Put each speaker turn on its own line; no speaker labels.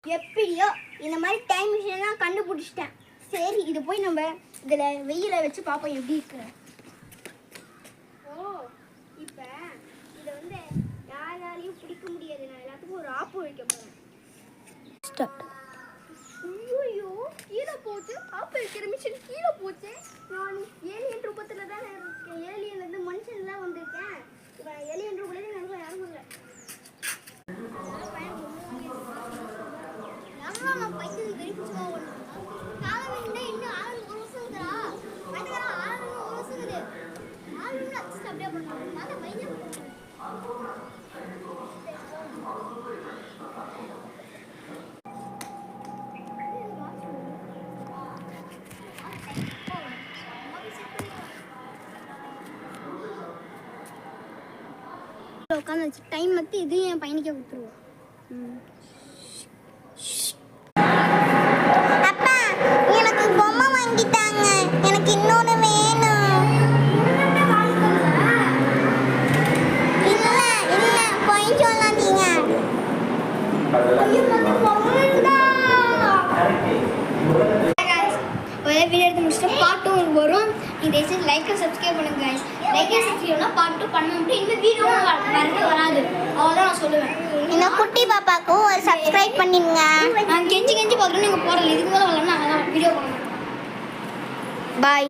எப்படியோ இந்த மாதிரி டைம் மிஷின்லாம் கண்டுபிடிச்சிட்டேன். சரி, இது போய் நம்ம இதில் வெயில வச்சு பார்ப்போம் எப்படி இருக்கு. ஓ, இப்போ இதை வந்து யாராலையும் பிடிக்க முடியாது. நான் எல்லாத்துக்கும் ஒரு ஆப்பு வைக்க போகிறேன். ஐயோ, கீழே போச்சு. ஆப்பு வைக்கிற மிஷின் கீழே போச்சு. நான் ஏலியன் ரூபத்தில் தானே இருக்கேன். ஏலியன்லேருந்து மனுஷன்லாம் வந்திருக்கேன். இப்போ ஏலியன் ரூபத்தில் எனக்கு யாரும் இல்லை. உட்காந்து வச்சு டைம் மத்தி இது என் பையனுக்கே கொடுத்துருவோம். அப்பா, எனக்கு பொம்மை வாங்கிட்டாங்க. எனக்கு இன்னொன்று வேணும். இல்லை பொய் சொல்லாதீங்க. ஒரே வீடியோ எடுத்து முடிச்சுட்டு பார்ட் 2 வரும். இந்த லைக் சப்ஸ்கிரைப் பண்ணுங்க गाइस. லைக் சப்ஸ்கிரைப்னா பார்ட் 2 பண்ணணும். இந்த வீடியோ வராது. அவ்வளோதான் நான் சொல்லுவேன். இந்த குட்டி பாப்பாக்கு ஒரு சப்ஸ்கிரைப் பண்ணிடுங்க. நான் கெஞ்சி பார்க்குறேன். நீங்கள் போடல. இதுக்கு மேலே வரலன்னா வீடியோ பண்ணணும். பாய்.